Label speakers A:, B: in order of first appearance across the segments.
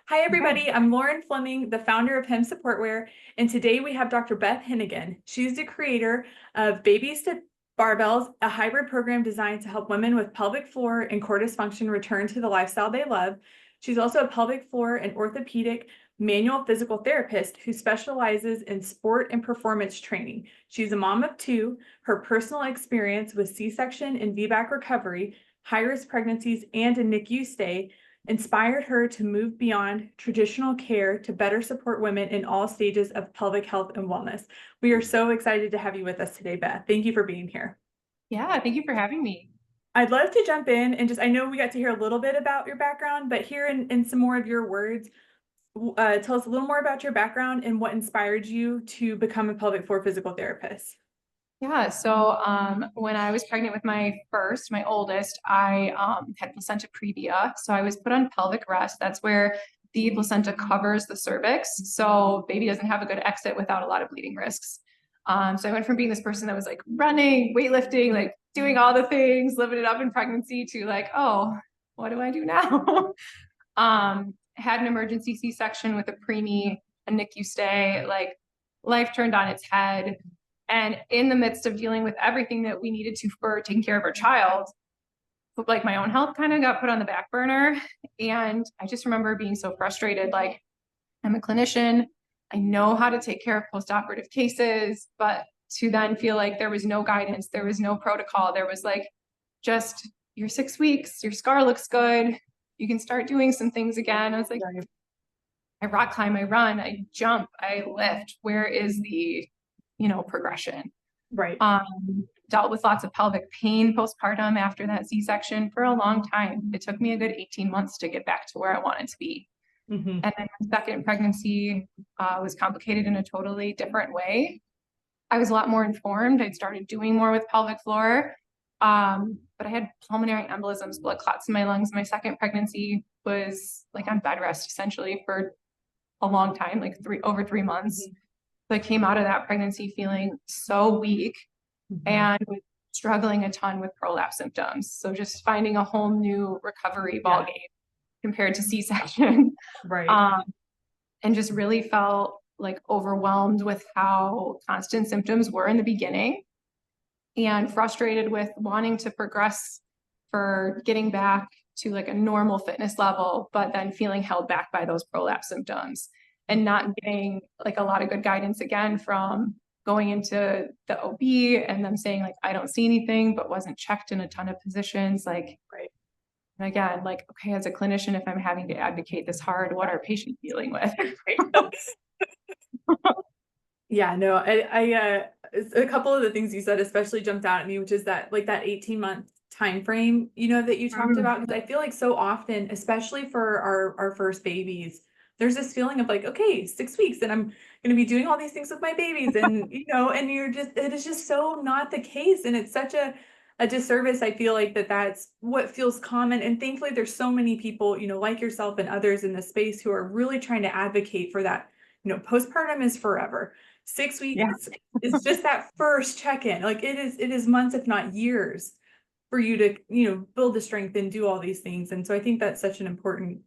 A: Hi,
B: Okay.
A: everybody. I'm Lauren Fleming, the founder of Hem Supportwear, and today we have Dr. Beth Henigan. She's the creator of Babies to Barbells, a hybrid program designed to help women with pelvic floor and core dysfunction return to the lifestyle they love. She's also a pelvic floor and orthopedic manual physical therapist who specializes in sport and performance training. She's a mom of two. Her personal experience with C-section and VBAC recovery, high-risk pregnancies, and a NICU stay inspired her to move beyond traditional care to better support women in all stages of pelvic health and wellness. We are so excited to have you with us today, Beth. Thank you for being here.
B: Yeah, thank you for having me.
A: I'd love to jump in and I know we got to hear a little bit about your background, but here in some more of your words, tell us a little more about your background and what inspired you to become a pelvic floor physical therapist.
B: Yeah, so when I was pregnant with my oldest, I had placenta previa. So I was put on pelvic rest. That's where the placenta covers the cervix. So baby doesn't have a good exit without a lot of bleeding risks. So I went from being this person that was like running, weightlifting, like doing all the things, living it up in pregnancy to like, oh, what do I do now? Had an emergency C-section with a preemie, a NICU stay, like life turned on its head. And in the midst of dealing with everything that we needed to for taking care of our child, like my own health kind of got put on the back burner. And I just remember being so frustrated. Like, I'm a clinician, I know how to take care of postoperative cases, but to then feel like there was no guidance, there was no protocol, there was like just you're 6 weeks, your scar looks good, you can start doing some things again. I was like, I rock climb, I run, I jump, I lift. Where is the, progression?
A: Right.
B: Dealt with lots of pelvic pain postpartum after that C-section for a long time. It took me a good 18 months to get back to where I wanted to be.
A: Mm-hmm.
B: And then my second pregnancy was complicated in a totally different way. I was a lot more informed. I'd started doing more with pelvic floor. But I had pulmonary embolisms, blood clots in my lungs. My second pregnancy was like on bed rest essentially for a long time, like over 3 months.
A: Mm-hmm.
B: So I came out of that pregnancy feeling so weak and struggling a ton with prolapse symptoms. So just finding a whole new recovery ballgame compared to C-section.
A: Right.
B: And just really felt like overwhelmed with how constant symptoms were in the beginning and frustrated with wanting to progress for getting back to like a normal fitness level, but then feeling held back by those prolapse symptoms and not getting like a lot of good guidance again from going into the OB and them saying like, I don't see anything, but wasn't checked in a ton of positions. Like,
A: Right.
B: and again, like, okay, as a clinician, if I'm having to advocate this hard, what are patients dealing with?
A: Yeah, no, a couple of the things you said especially jumped out at me, which is that like that 18-month time frame, that you talked about. Because I feel like so often, especially for our first babies, there's this feeling of like, okay, 6 weeks, and I'm going to be doing all these things with my babies, and and it is just so not the case, and it's such a disservice. I feel like that's what feels common, and thankfully, there's so many people, like yourself and others in the space who are really trying to advocate for that. Postpartum is forever. 6 weeks
B: Yeah.
A: is just that first check-in. Like it is months, if not years, for you to, build the strength and do all these things. And so I think that's such an important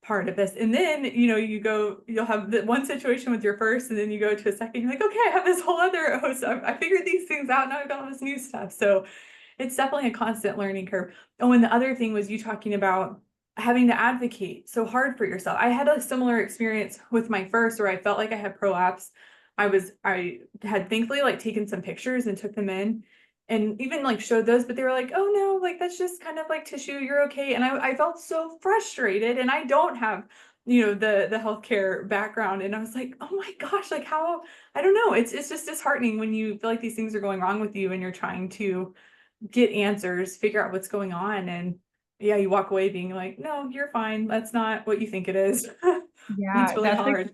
A: part of this. And then, you'll have the one situation with your first, and then you go to a second, you're like, okay, I have this whole other, so I figured these things out. Now I've got all this new stuff. So it's definitely a constant learning curve. Oh, and the other thing was you talking about having to advocate so hard for yourself. I had a similar experience with my first where I felt like I had prolapse. I had thankfully like taken some pictures and took them in and even like showed those, but they were like, oh no, like that's just kind of like tissue, you're okay. And I felt so frustrated, and I don't have, the healthcare background. And I was like, oh my gosh, like how, I don't know. It's just disheartening when you feel like these things are going wrong with you and you're trying to get answers, figure out what's going on. And yeah, you walk away being like, no, you're fine. That's not what you think it is. And it's
B: Yeah,
A: really
B: that's like
A: hard.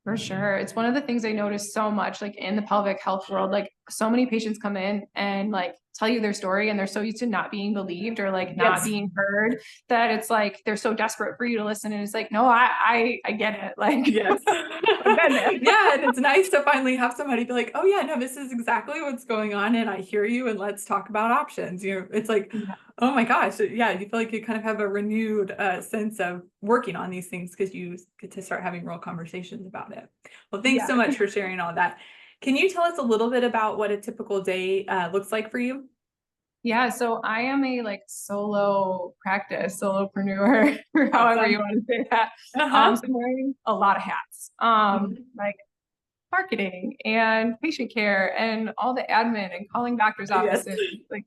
B: for sure. It's one of the things I noticed so much, like in the pelvic health world, like so many patients come in and like tell you their story and they're so used to not being believed or like not
A: Yes.
B: being heard that it's like they're so desperate for you to listen. And it's like, no, I get it. Like
A: Yes.
B: I've been there.
A: Yeah, and it's nice to finally have somebody be like, oh yeah, no, this is exactly what's going on, and I hear you, and let's talk about options. It's like,
B: Yeah.
A: oh my gosh, yeah, you feel like you kind of have a renewed sense of working on these things because you get to start having real conversations about it. Well, thanks so
B: Yeah.
A: much for sharing all that. Can you tell us a little bit about what a typical day looks like for you?
B: Yeah, so I am a like solo practice, solopreneur, or however you
A: Awesome.
B: want to say that.
A: Uh-huh.
B: So I'm wearing a lot of hats.
A: Mhm.
B: Like marketing and patient care and all the admin and calling doctors'
A: Yes.
B: offices, like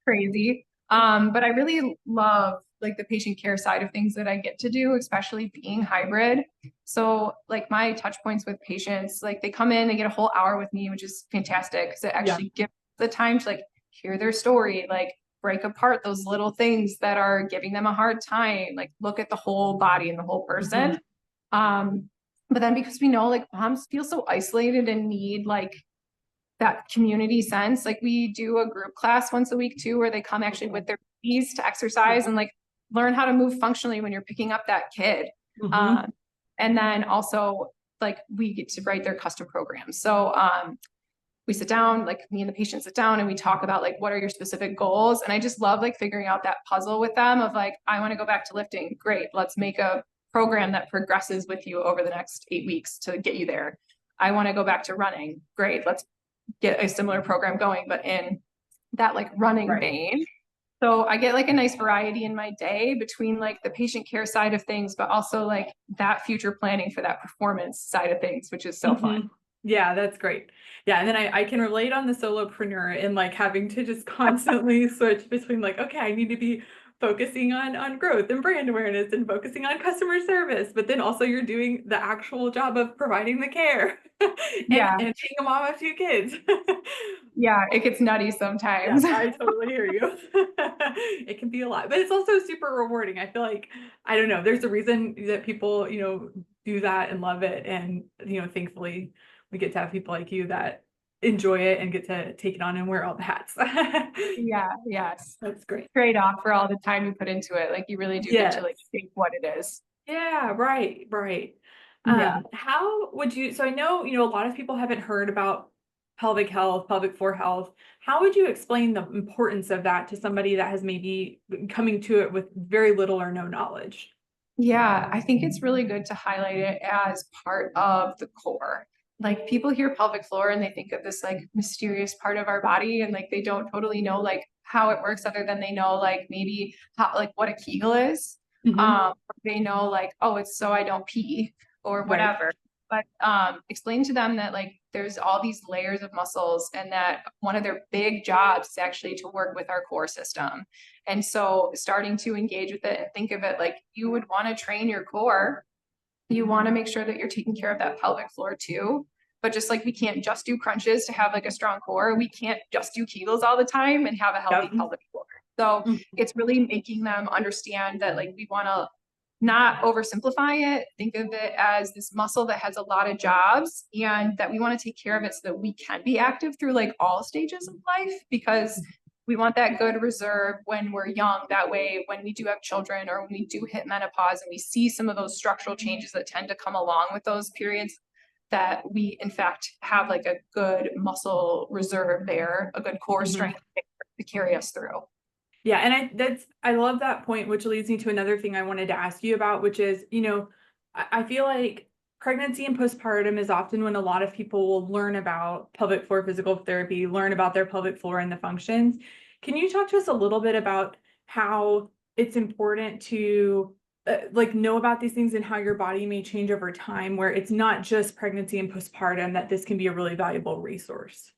B: crazy. But I really love like the patient care side of things that I get to do, especially being hybrid. So like my touch points with patients, like they come in, they get a whole hour with me, which is fantastic because it
A: Yeah.
B: actually gives the time to like hear their story, like break apart those little things that are giving them a hard time, like look at the whole body and the whole person.
A: Mhm.
B: Um, but then because we know like moms feel so isolated and need like that community sense, like we do a group class once a week too, where they come actually with their babies to exercise and like learn how to move functionally when you're picking up that kid.
A: Mhm.
B: Um, and then also like we get to write their custom programs. So we sit down, like me and the patient sit down and we talk about like what are your specific goals. And I just love like figuring out that puzzle with them of like, I want to go back to lifting. Great. Let's make a program that progresses with you over the next 8 weeks to get you there. I want to go back to running. Great. Let's get a similar program going, but in that like running
A: Right.
B: vein. So I get like a nice variety in my day between like the patient care side of things, but also like that future planning for that performance side of things, which is so fun.
A: Mhm. Yeah, that's great. Yeah, and then I can relate on the solopreneur and like having to just constantly switch between like, okay, I need to be focusing on growth and brand awareness and focusing on customer service, but then also you're doing the actual job of providing the care
B: Yeah.
A: and being a mom of two kids.
B: Yeah. It gets nutty
A: Yeah,
B: sometimes.
A: I totally hear you. It can be a lot, but it's also super rewarding. I feel like, I don't know, there's a reason that people, do that and love it. And, thankfully we get to have people like you that enjoy it and get to take it on and wear all the hats.
B: Yeah. Yes.
A: That's great.
B: Trade off for all the time you put into it. Like you really do get to
A: Yes.
B: like think what it is.
A: Yeah, right, right.
B: Yeah.
A: How would you, so I know, a lot of people haven't heard about pelvic health, pelvic floor health. How would you explain the importance of that to somebody that has maybe been coming to it with very little or no knowledge?
B: Yeah, I think it's really good to highlight it as part of the core. Like people hear pelvic floor and they think of this like mysterious part of our body and like they don't totally know like how it works other than they know like maybe how like what a Kegel is.
A: Hmm.
B: They know like, oh, it's so I don't pee or
A: Right.
B: whatever. But explain to them that like there's all these layers of muscles and that one of their big jobs is actually to work with our core system. And so starting to engage with it and think of it like you would want to train your core. You want to make sure that you're taking care of that pelvic floor too. But just like we can't just do crunches to have like a strong core, we can't just do Kegels all the time and have a healthy
A: Yep.
B: pelvic floor. So
A: Mhm.
B: it's really making them understand that like we want to not oversimplify it. Think of it as this muscle that has a lot of jobs and that we want to take care of it so that we can be active through like all stages of life because we want that good reserve when we're young. That way, when we do have children or when we do hit menopause and we see some of those structural changes that tend to come along with those periods, that we in fact have like a good muscle reserve there, a good core
A: Mhm.
B: strength to carry us through.
A: Yeah, and I love that point, which leads me to another thing I wanted to ask you about, which is, I feel like pregnancy and postpartum is often when a lot of people will learn about pelvic floor physical therapy, learn about their pelvic floor and the functions. Can you talk to us a little bit about how it's important to like know about these things and how your body may change over time, where it's not just pregnancy and postpartum, that this can be a really valuable resource?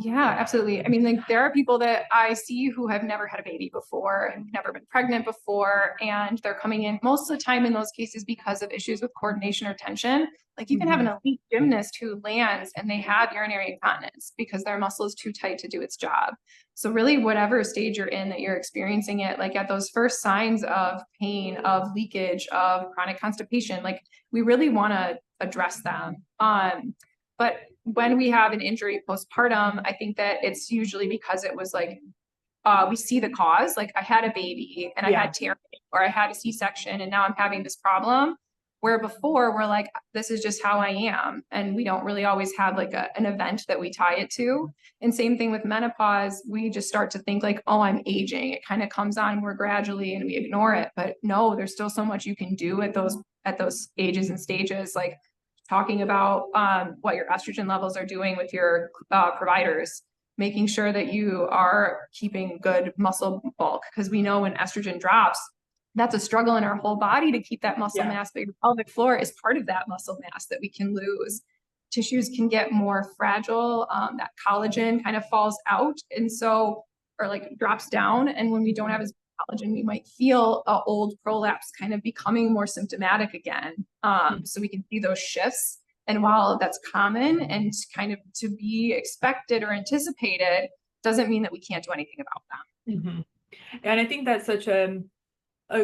B: Yeah, absolutely. I mean, like there are people that I see who have never had a baby before and never been pregnant before, and they're coming in most of the time in those cases because of issues with coordination or tension. Like you can have an
A: Mhm.
B: elite gymnast who lands and they have urinary incontinence because their muscle is too tight to do its job. So really, whatever stage you're in that you're experiencing it, like at those first signs of pain, of leakage, of chronic constipation, like we really want to address them. But when we have an injury postpartum, I think that it's usually because it was like we see the cause, like I had a baby and I
A: Yeah.
B: had tearing or I had a C-section and now I'm having this problem. Where before we're like, this is just how I am. And we don't really always have like an event that we tie it to. And same thing with menopause. We just start to think like, oh, I'm aging. It kind of comes on more gradually and we ignore it. But no, there's still so much you can do at those ages and stages, like talking about what your estrogen levels are doing with your providers, making sure that you are keeping good muscle bulk. Because we know when estrogen drops, that's a struggle in our whole body to keep that muscle mass, but your pelvic floor is part of that muscle mass that we can lose. Tissues can get more fragile. That collagen kind of falls out. And so, or like drops down. And when we don't have as much collagen, we might feel old prolapse kind of becoming more symptomatic again. So we can see those shifts. And while that's common and kind of to be expected or anticipated, doesn't mean that we can't do anything about them.
A: Mm-hmm. And I think that's such a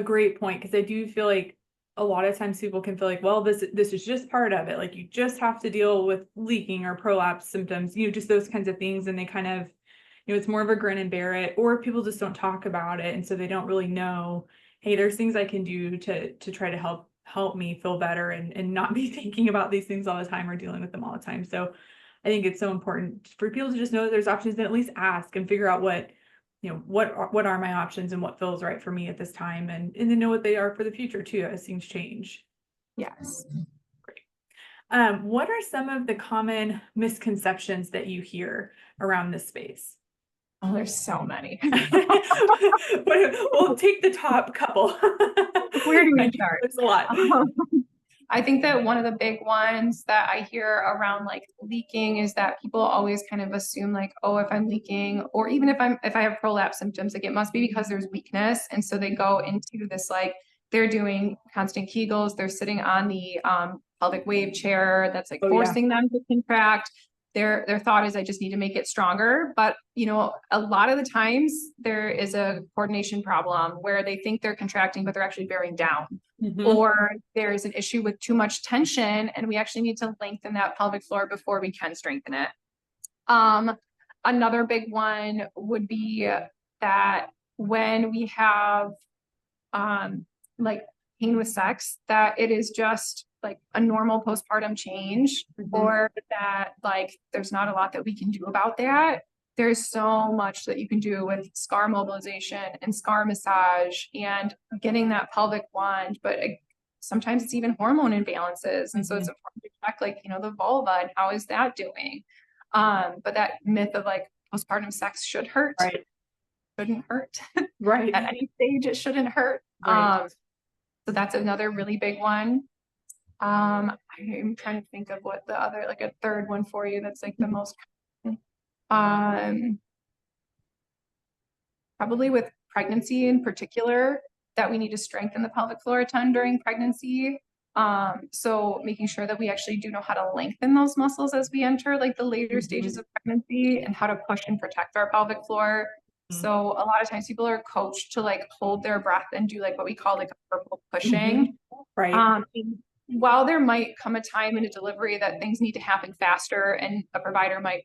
A: great point, because I do feel like a lot of times people can feel like, well, this is just part of it. Like you just have to deal with leaking or prolapse symptoms, just those kinds of things. And they kind of, it's more of a grin and bear it, or people just don't talk about it. And so they don't really know, hey, there's things I can do to try to help me feel better and not be thinking about these things all the time or dealing with them all the time. So I think it's so important for people to just know that there's options, and at least ask and figure out what are my options and what feels right for me at this time, and then know what they are for the future too, as things change.
B: Yes.
A: Great. What are some of the common misconceptions that you hear around this space?
B: Oh, there's so many.
A: We'll take the top couple.
B: Where do we start?
A: There's a lot.
B: I think that one of the big ones that I hear around like leaking is that people always kind of assume like, oh, if I'm leaking, or even if I have prolapse symptoms, like it must be because there's weakness. And so they go into this, like they're doing constant Kegels, they're sitting on the pelvic wave chair that's like forcing them to contract. Their thought is, I just need to make it stronger. But, a lot of the times there is a coordination problem where they think they're contracting, but they're actually bearing down. Mm-hmm. Or there's an issue with too much tension, and we actually need to lengthen that pelvic floor before we can strengthen it. Another big one would be that when we have like pain with sex, that it is just like a normal postpartum change, or that like there's not a lot that we can do about that. There's so much that you can do with scar mobilization and scar massage and getting that pelvic wand, but sometimes it's even hormone imbalances. And so it's important to check like, the vulva and how is that doing? But that myth of like postpartum sex should hurt, shouldn't hurt.
A: Right.
B: At any stage, it shouldn't hurt. Right. So that's another really big one. I'm trying to think of what the other, like a third one for you that's like the most probably with pregnancy in particular, that we need to strengthen the pelvic floor a ton during pregnancy. So making sure that we actually do know how to lengthen those muscles as we enter like the later stages of pregnancy, and how to push and protect our pelvic floor. So a lot of times people are coached to like hold their breath and do like what we call like a purple pushing. Right. While there might come a time in a delivery that things need to happen faster, and a provider might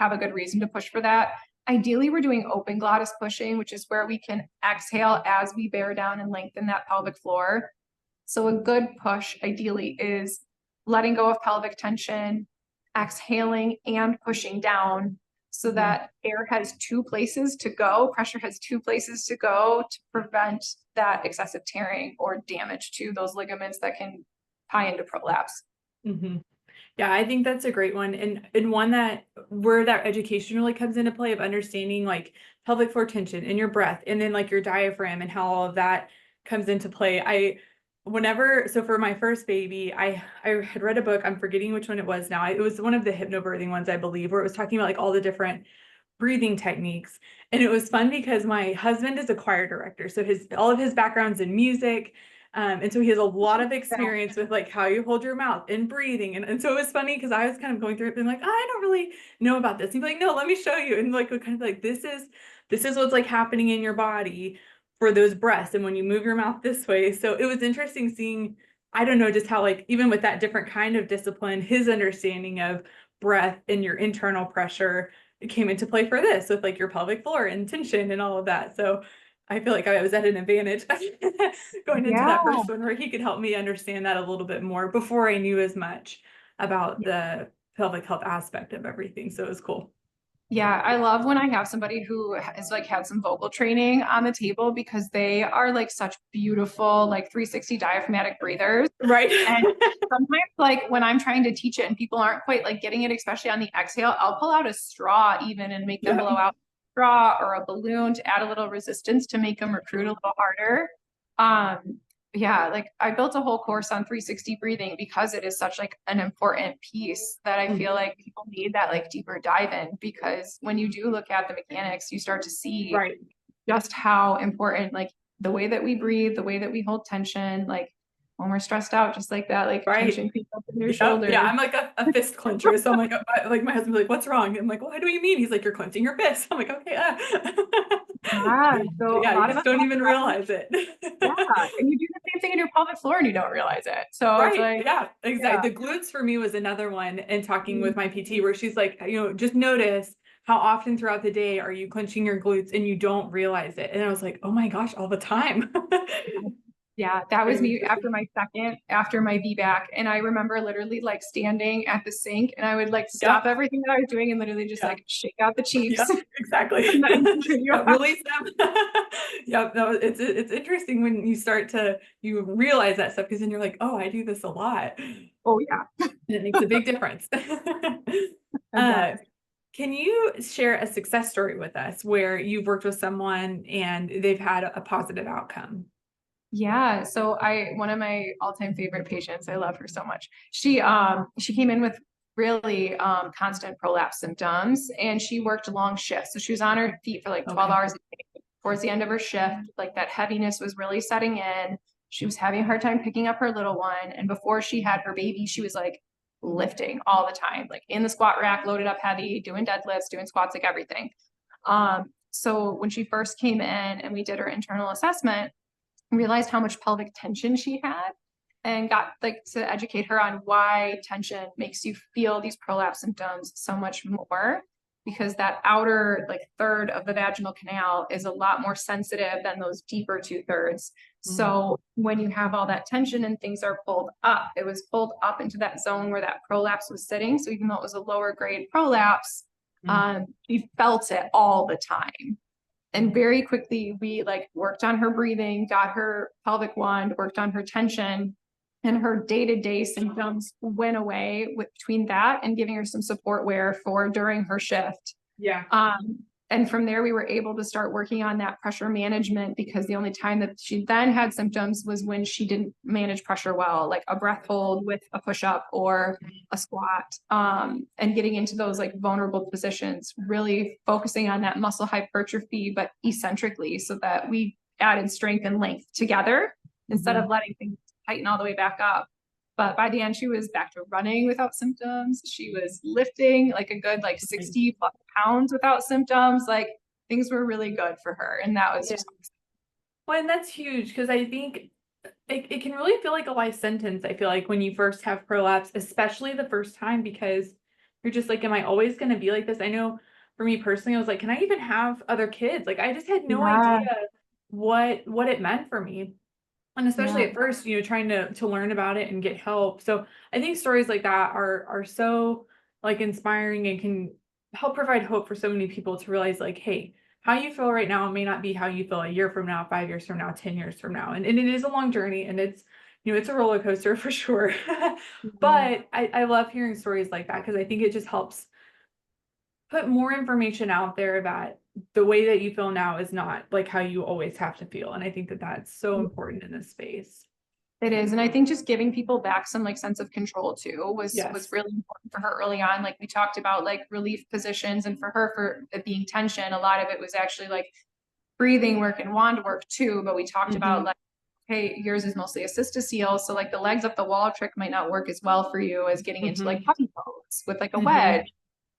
B: have a good reason to push for that, ideally we're doing open glottis pushing, which is where we can exhale as we bear down and lengthen that pelvic floor. So a good push ideally is letting go of pelvic tension, exhaling and pushing down, so that air has two places to go, pressure has two places to go to prevent that excessive tearing or damage to those ligaments that can tie into prolapse.
A: Yeah, I think that's a great one. And one that where that education really comes into play, of understanding like pelvic floor tension and your breath, and then like your diaphragm and how all of that comes into play. So for my first baby, I had read a book, I'm forgetting which one it was now. It was one of the hypnobirthing ones, I believe, where it was talking about like all the different breathing techniques. And it was fun because my husband is a choir director. So all of his background's in music. And so he has a lot of experience with like how you hold your mouth and breathing. And so it was funny because I was kind of going through it being like, I don't really know about this. He'd be like, no, let me show you. And like, we're kind of like, this is what's like happening in your body for those breaths. And when you move your mouth this way. So it was interesting seeing, I don't know, just how like, even with that different kind of discipline, his understanding of breath and your internal pressure came into play for this with like your pelvic floor and tension and all of that. So I feel like I was at an advantage going into
B: Yeah.
A: that first one where he could help me understand that a little bit more before I knew as much about the pelvic health aspect of everything. So it was cool.
B: Yeah, I love when I have somebody who has like had some vocal training on the table because they are like such beautiful, like 360 diaphragmatic breathers.
A: Right.
B: And sometimes like when I'm trying to teach it and people aren't quite like getting it, especially on the exhale, I'll pull out a straw even and make them
A: Yep.
B: blow out a straw or a balloon to add a little resistance to make them recruit a little harder. Yeah, like I built a whole course on 360 breathing because it is such like an important piece that I feel like people need that like deeper dive in, because when you do look at the mechanics, you start to see
A: Right.
B: just how important like the way that we breathe, the way that we hold tension, like when we're stressed out, just like that, like
A: Right.
B: tension creeps up in your
A: Yep.
B: shoulders.
A: Yeah, I'm like a fist clencher. So I'm like my husband's like, what's wrong? I'm like, what do you mean? He's like, you're clenching your fist. I'm like, okay.
B: Yeah, so a
A: Yeah, you
B: lot of
A: just
B: us
A: don't
B: have
A: even
B: to-
A: realize it.
B: yeah, and you do the same thing in your pelvic floor and you don't realize it. So it's
A: Right.
B: like,
A: Yeah,
B: yeah.
A: exactly. The glutes for me was another one. And talking with my PT where she's like, just notice how often throughout the day are you clenching your glutes and you don't realize it. And I was like, oh my gosh, all the time.
B: Yeah, that was me after my VBAC. And I remember literally like standing at the sink and I would like stop
A: Yep.
B: everything that I was doing and literally just
A: Yeah.
B: like shake out the cheeks.
A: Yep, exactly.
B: And then continue
A: Yeah,
B: on.
A: release them. Yep, no, it's interesting when you start to realize that stuff because then you're like, oh, I do this a lot. And
B: Oh yeah,
A: it makes a big difference.
B: it does.
A: Can you share a success story with us where you've worked with someone and they've had a positive outcome?
B: Yeah. So one of my all-time favorite patients, I love her so much. She came in with really constant prolapse symptoms and she worked long shifts. So she was on her feet for like 12
A: Okay.
B: hours a day. Towards the end of her shift, like that heaviness was really setting in. She was having a hard time picking up her little one. And before she had her baby, she was like lifting all the time, like in the squat rack, loaded up heavy, doing deadlifts, doing squats, like everything. So when she first came in and we did her internal assessment, realized how much pelvic tension she had and got like to educate her on why tension makes you feel these prolapse symptoms so much more, because that outer like third of the vaginal canal is a lot more sensitive than those deeper 2/3. So when you have all that tension and things are pulled up, it was pulled up into that zone where that prolapse was sitting. So even though it was a lower grade prolapse, she felt it all the time. And very quickly we like worked on her breathing, got her pelvic wand, worked on her tension, and her day-to-day symptoms went away between that and giving her some support wear for during her shift.
A: Yeah.
B: And from there we were able to start working on that pressure management, because the only time that she then had symptoms was when she didn't manage pressure well, like a breath hold with a push-up or a squat, and getting into those like vulnerable positions, really focusing on that muscle hypertrophy, but eccentrically, so that we added strength and length together instead of letting things tighten all the way back up. But by the end, she was back to running without symptoms. She was lifting like a good like 60 plus pounds without symptoms. Like things were really good for her. And that was just
A: Well, and that's huge because I think it can really feel like a life sentence. I feel like when you first have prolapse, especially the first time, because you're just like, am I always going to be like this? I know for me personally, I was like, can I even have other kids? Like, I just had no idea what it meant for me. And especially at first, trying to learn about it and get help. So I think stories like that are so like inspiring and can help provide hope for so many people to realize like, hey, how you feel right now may not be how you feel a year from now, 5 years from now, 10 years from now. And it is a long journey and it's, it's a roller coaster for sure. But I love hearing stories like that because I think it just helps put more information out there that the way that you feel now is not like how you always have to feel. And I think that that's so important in this space.
B: It is. And I think just giving people back some like sense of control too was
A: Yes.
B: really important for her early on. Like we talked about like relief positions, and for her, for it being tension, a lot of it was actually like breathing work and wand work too. But we talked about like, hey, yours is mostly a cystocele. So like the legs up the wall trick might not work as well for you as getting into like puppy pose with like a wedge.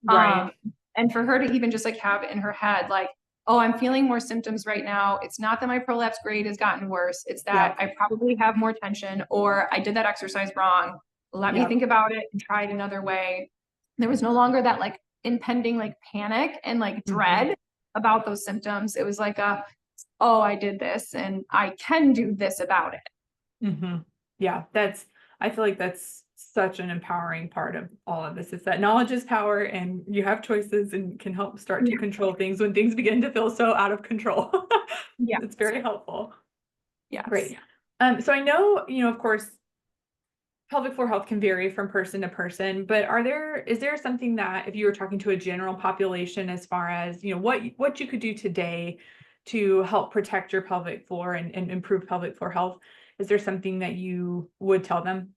A: Right.
B: And for her to even just like have it in her head, like, oh, I'm feeling more symptoms right now. It's not that my prolapse grade has gotten worse. It's that I probably have more tension, or I did that exercise wrong. Let me think about it and try it another way. There was no longer that like impending like panic and like dread about those symptoms. It was like oh, I did this and I can do this about it.
A: Mm-hmm. Yeah, I feel like that's such an empowering part of all of this, is that knowledge is power and you have choices and can help start to
B: Yeah.
A: control things when things begin to feel so out of control.
B: Yeah.
A: It's very helpful.
B: Yes.
A: Great. So I know, of course, pelvic floor health can vary from person to person, but is there something that, if you were talking to a general population, as far as, what you could do today to help protect your pelvic floor and improve pelvic floor health, is there something that you would tell them?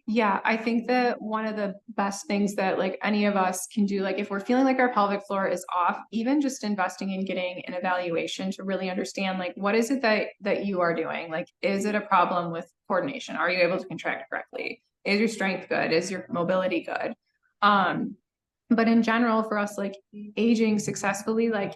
B: Yeah, I think that one of the best things that like any of us can do, like if we're feeling like our pelvic floor is off, even just investing in getting an evaluation to really understand like what is it that you are doing? Like, is it a problem with coordination? Are you able to contract correctly? Is your strength good? Is your mobility good? Um, but in general, for us, like aging successfully, like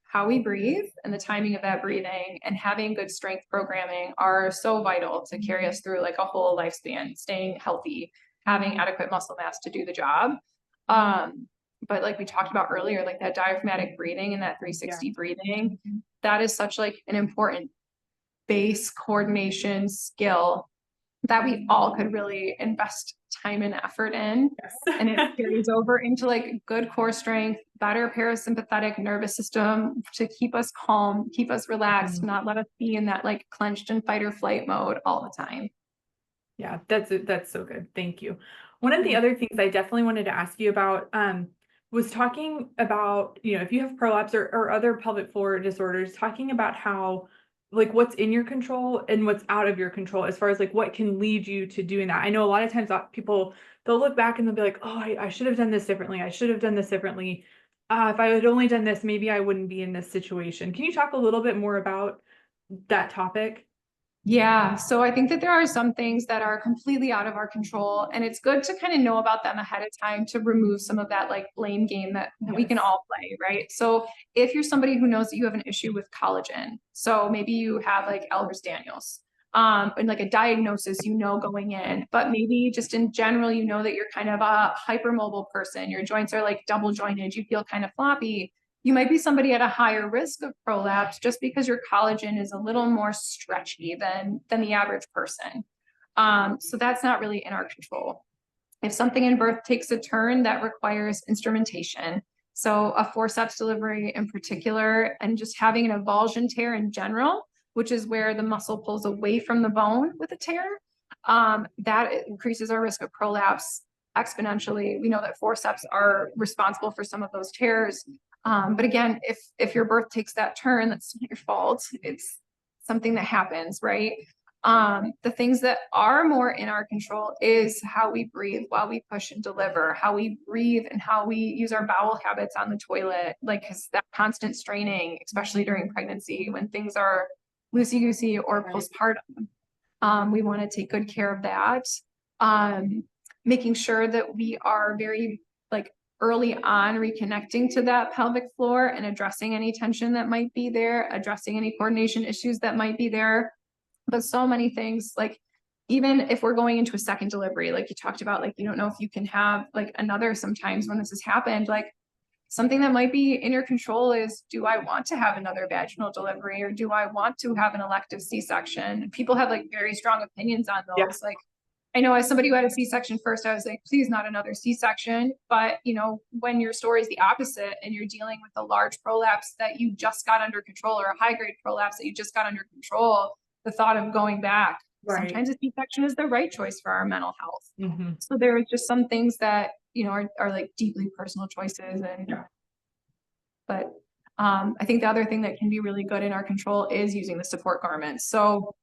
B: how we breathe and the timing of that breathing and having good strength programming are so vital to carry us through like a whole lifespan, staying healthy, having adequate muscle mass to do the job. But like we talked about earlier, like that diaphragmatic breathing and that 360 breathing, that is such like an important base coordination skill that we all could really invest time and effort in.
A: Yes.
B: And it carries over into like good core strength, better parasympathetic nervous system to keep us calm, keep us relaxed, not let us be in that like clenched and fight or flight mode all the time.
A: Yeah, that's so good. Thank you. One of the other things I definitely wanted to ask you about was talking about, if you have prolapse or other pelvic floor disorders, talking about how, like, what's in your control and what's out of your control, as far as like what can lead you to doing that. I know a lot of times people, they'll look back and they'll be like, oh, I should have done this differently. I should have done this differently. If I had only done this, maybe I wouldn't be in this situation. Can you talk a little bit more about that topic?
B: Yeah, so I think that there are some things that are completely out of our control, and it's good to kind of know about them ahead of time to remove some of that like blame game that we can all play, right? So if you're somebody who knows that you have an issue with collagen, so maybe you have like Ehlers-Danlos, and like a diagnosis, going in, but maybe just in general, that you're kind of a hypermobile person, your joints are like double jointed, you feel kind of floppy. You might be somebody at a higher risk of prolapse just because your collagen is a little more stretchy than the average person. So that's not really in our control. If something in birth takes a turn, that requires instrumentation. So a forceps delivery in particular, and just having an avulsion tear in general, which is where the muscle pulls away from the bone with a tear, that increases our risk of prolapse exponentially. We know that forceps are responsible for some of those tears. But again, if your birth takes that turn, that's not your fault. It's something that happens, right? The things that are more in our control is how we breathe while we push and deliver, how we breathe and how we use our bowel habits on the toilet, like, because that constant straining, especially during pregnancy, when things are loosey-goosey or postpartum, we want to take good care of that. Making sure that we are very like early on reconnecting to that pelvic floor and addressing any tension that might be there, addressing any coordination issues that might be there. But so many things, like even if we're going into a second delivery, like you talked about, like you don't know if you can have like another sometimes when this has happened, like something that might be in your control is, do I want to have another vaginal delivery or do I want to have an elective C-section? People have like very strong opinions on those.
A: Yeah.
B: Like I know as somebody who had a C-section first, I was like, please not another C-section. But when your story is the opposite and you're dealing with a large prolapse that you just got under control or a high grade prolapse that you just got under control, the thought of going back, sometimes a C-section is the right choice for our mental health.
A: Mm-hmm.
B: So there are just some things that, are like deeply personal choices. But I think the other thing that can be really good in our control is using the support garments. So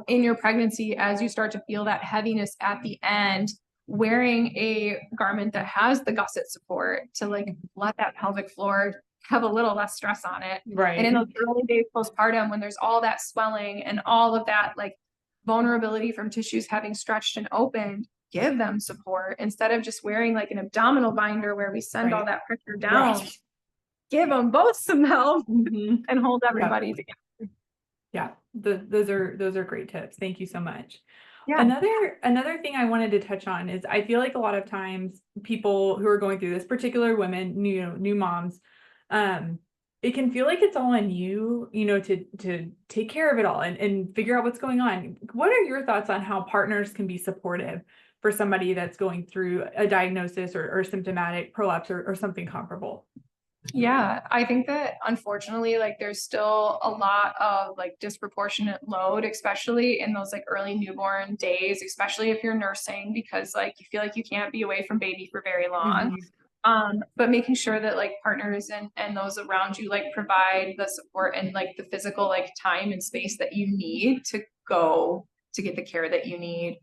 B: in your pregnancy, as you start to feel that heaviness at the end, wearing a garment that has the gusset support to like let that pelvic floor have a little less stress on it.
A: Right.
B: And in those early days postpartum, when there's all that swelling and all of that like vulnerability from tissues having stretched and opened, give them support instead of just wearing like an abdominal binder where we send all that pressure down. Give them both some help and hold everybody together.
A: Yeah, those are great tips. Thank you so much.
B: Yeah.
A: Another thing I wanted to touch on is, I feel like a lot of times people who are going through this, particular women, new moms, it can feel like it's all on you, to take care of it all and figure out what's going on. What are your thoughts on how partners can be supportive for somebody that's going through a diagnosis or symptomatic prolapse or something comparable?
B: Yeah, I think that unfortunately, like there's still a lot of like disproportionate load, especially in those like early newborn days, especially if you're nursing, because like you feel like you can't be away from baby for very long.
A: Mhm.
B: But making sure that like partners and those around you like provide the support and like the physical like time and space that you need to go to get the care that you need.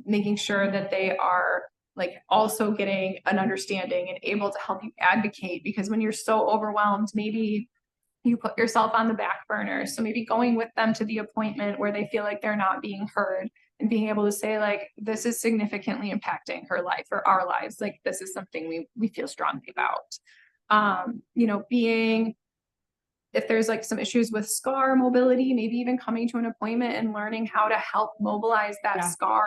B: Making sure that they are like also getting an understanding and able to help you advocate, because when you're so overwhelmed, maybe you put yourself on the back burner. So maybe going with them to the appointment where they feel like they're not being heard and being able to say like, this is significantly impacting her life or our lives. Like this is something we feel strongly about. Being, if there's like some issues with scar mobility, maybe even coming to an appointment and learning how to help mobilize that
A: Yeah.
B: scar.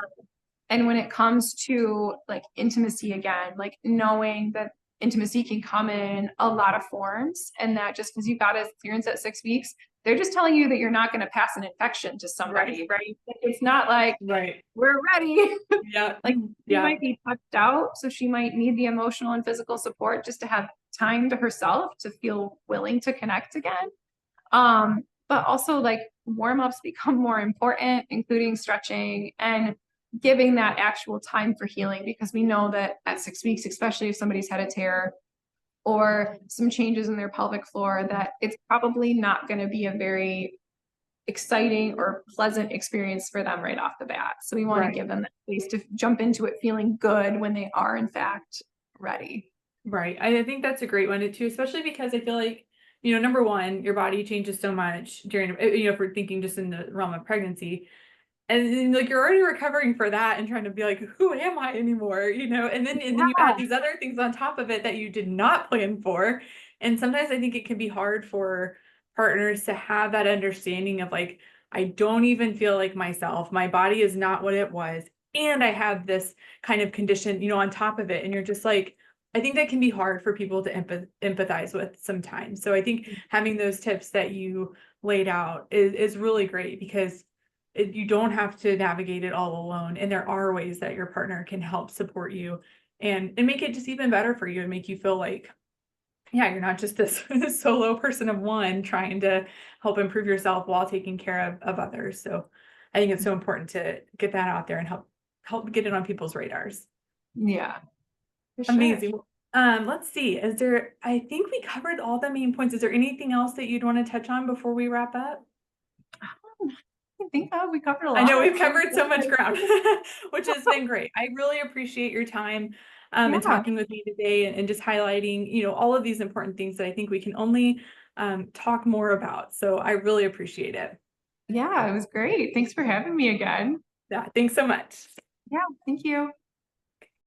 B: And when it comes to like intimacy again, like knowing that intimacy can come in a lot of forms, and that just because you got a clearance at 6 weeks, they're just telling you that you're not going to pass an infection to somebody, right? It's not like
A: Right.
B: we're ready.
A: Yeah.
B: Like she
A: Yeah.
B: might be touched out, so she might need the emotional and physical support just to have time to herself to feel willing to connect again. But also like warm-ups become more important, including stretching and giving that actual time for healing, because we know that at 6 weeks, especially if somebody's had a tear or some changes in their pelvic floor, that it's probably not going to be a very exciting or pleasant experience for them right off the bat. So we want to
A: Right.
B: give them that space to jump into it feeling good when they are in fact ready.
A: Right. I think that's a great one too, especially because I feel like, number one, your body changes so much during, if we're thinking just in the realm of pregnancy. And then like you're already recovering for that and trying to be like, who am I anymore? And then you add
B: Yeah.
A: these other things on top of it that you did not plan for. And sometimes I think it can be hard for partners to have that understanding of like, I don't even feel like myself. My body is not what it was. And I have this kind of condition, on top of it. And you're just like, I think that can be hard for people to empathize with sometimes. So I think having those tips that you laid out is really great because you don't have to navigate it all alone. And there are ways that your partner can help support you and make it just even better for you and make you feel like, yeah, you're not just this solo person of one trying to help improve yourself while taking care of others. So I think it's so important to get that out there and help get it on people's radars.
B: Yeah, for sure.
A: Amazing. Let's see. I think we covered all the main points. Is there anything else that you'd want to touch on before we wrap up?
B: I think we covered a
A: I know
B: lot.
A: we've covered so much ground, which has been great. I really appreciate your time, and
B: Yeah,
A: talking with me today and just highlighting, all of these important things that I think we can only, talk more about. So I really appreciate it.
B: yeah, it was great. Thanks for having me again.
A: Yeah, thanks so much.
B: Yeah, thank you.